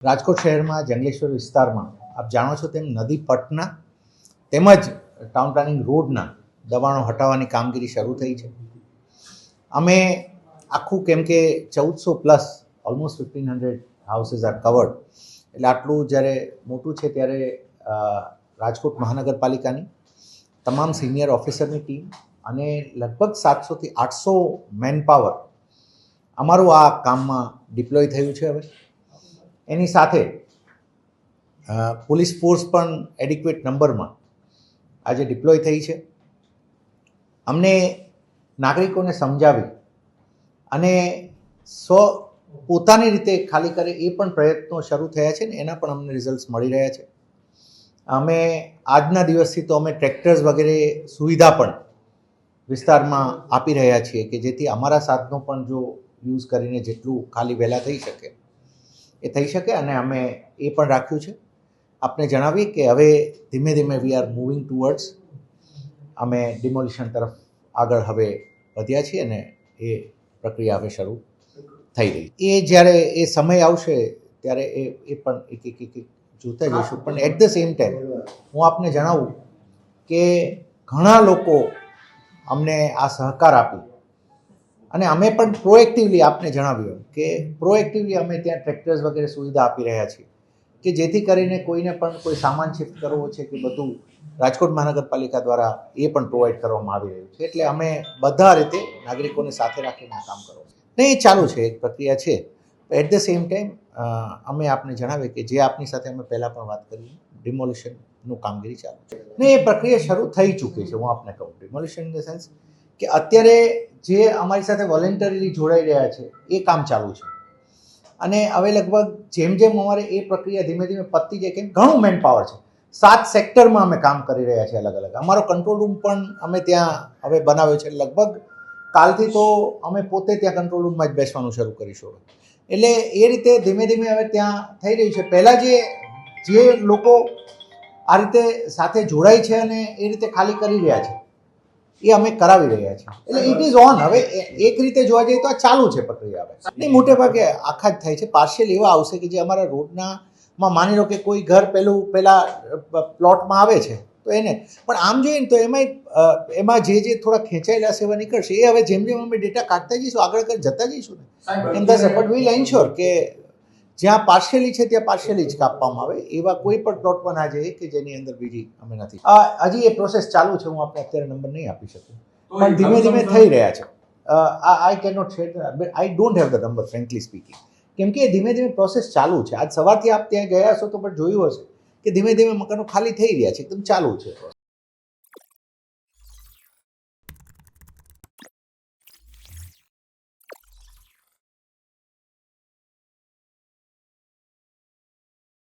રાજકોટ શહેરમાં જંગલેશ્વર વિસ્તારમાં આપ જાણો છો તેમ નદી પટના તેમજ ટાઉન પ્લાનિંગ રોડના દબાણો હટાવવાની કામગીરી શરૂ થઈ છે. અમે આખું કેમ કે 1400+ ઓલમોસ્ટ 1500 હાઉસીસ આર કવર્ડ, એટલે આટલું જ્યારે મોટું છે ત્યારે રાજકોટ મહાનગરપાલિકાની તમામ સિનિયર ઓફિસરની ટીમ અને લગભગ 700થી 800 મેન પાવર અમારું આ કામમાં ડિપ્લોય થયું છે. હવે એની સાથે પોલીસ ફોર્સ પણ એડિક્વેટ નંબરમાં આજે ડિપ્લોય થઈ છે. અમને નાગરિકોને સમજાવી અને પોતાની રીતે ખાલી કરે એ પણ પ્રયત્નો શરૂ થયા છે ને એના પણ અમને રિઝલ્ટ્સ મળી રહ્યા છે. અમે આજના દિવસથી તો અમે ટ્રેક્ટર્સ વગેરે સુવિધા પણ વિસ્તારમાં આપી રહ્યા છીએ કે જેથી અમારા સાધનો પણ જો યુઝ કરીને જેટલું ખાલી વહેલા થઈ શકે એ થઈ શકે. અને અમે એ પણ રાખ્યું છે. આપને જણાવીએ કે હવે ધીમે ધીમે વી આર મૂવિંગ ટુવર્ડ્સ અમે ડિમોલિશન તરફ આગળ હવે વધ્યા છીએ અને એ પ્રક્રિયા હવે શરૂ થઈ રહી. એ જ્યારે એ સમય આવશે ત્યારે એ પણ એક જોતા જઈશું. પણ એટ ધ સેમ ટાઈમ હું આપને જણાવું કે ઘણા લોકો અમને આ સહકાર આપી અને અમે પણ પ્રોએક્ટિવલી આપને જણાવ્યું કે પ્રોએક્ટિવલી અમે ત્યાં ટ્રેક્ટર્સ વગેરે સુવિધા આપી રહ્યા છીએ કે જેથી કરીને કોઈને પણ કોઈ સામાન શિફ્ટ કરવો છે કે બધું રાજકોટ મહાનગરપાલિકા દ્વારા એ પણ પ્રોવાઈડ કરવામાં આવી રહ્યું છે. એટલે અમે બધા રીતે નાગરિકોને સાથે રાખીને કામ કરવું ને એ ચાલુ છે, એક પ્રક્રિયા છે. એટ ધ સેમ ટાઈમ અમે આપને જણાવીએ કે જે આપની સાથે અમે પહેલાં પણ વાત કરી, ડિમોલિશનનું કામગીરી ચાલુ છે ને એ પ્રક્રિયા શરૂ થઈ ચૂકી છે. હું આપને કહું ડિમોલિશન ઇન ધ સેન્સ કે અત્યારે જે અમારી સાથે વોલેન્ટરીલી જોડાઈ રહ્યા છે એ કામ ચાલુ છે. અને હવે લગભગ જેમ જેમ અમારે એ પ્રક્રિયા ધીમે ધીમે પતતી જાય કેમ ઘણું મેન પાવર છે. 7 સેક્ટરમાં અમે કામ કરી રહ્યા છીએ અલગ અલગ. અમારો કંટ્રોલ રૂમ પણ અમે ત્યાં હવે બનાવ્યો છે. લગભગ કાલથી તો અમે પોતે ત્યાં કંટ્રોલ રૂમમાં જ બેસવાનું શરૂ કરીશું. એટલે એ રીતે ધીમે ધીમે હવે ત્યાં થઈ રહ્યું છે. પહેલાં જે લોકો આ રીતે સાથે જોડાય છે અને એ રીતે ખાલી કરી રહ્યા છે એ અમે કરાવી રહ્યા છીએ. એટલે ઇટ ઇઝ ઓન. હવે એક રીતે જોવા જઈએ તો આ ચાલુ છે પ્રક્રિયા. હવે નહીં, મોટે ભાગે આખા જ થાય છે. પાર્શિયલ એવા આવશે કે જે અમારા રોડનામાં માની લો કે કોઈ ઘર પહેલાં પ્લોટમાં આવે છે તો એને પણ આમ જોઈએ ને તો એમાં જે થોડા ખેંચાયેલા સેવા નીકળશે એ હવે જેમ જેમ અમે ડેટા કાઢતા જઈશું આગળ જતા જઈશું ને એમ થશે. બટ વીલ એન્શ્યોર કે જ્યાં પાર્શિયલી છે ત્યાં પાર્શિયલી જ કાપવામાં આવે. એવા કોઈ પણ પ્લોટમાં ના જઈએ કે જેની અંદર બીજી અમે નથી. હજી એ પ્રોસેસ ચાલુ છે. હું આપણે અત્યારે નંબર નહીં આપી શકું, પણ ધીમે ધીમે થઈ રહ્યા છે. I can not share, I don't have the number frankly speaking, કેમ કે ધીમે ધીમે પ્રોસેસ ચાલુ છે. આજ સવારથી આપ ત્યાં ગયા હશો તો પણ જોયું હશે કે ધીમે ધીમે મકાનો ખાલી થઈ રહ્યા છે, એકદમ ચાલુ છે.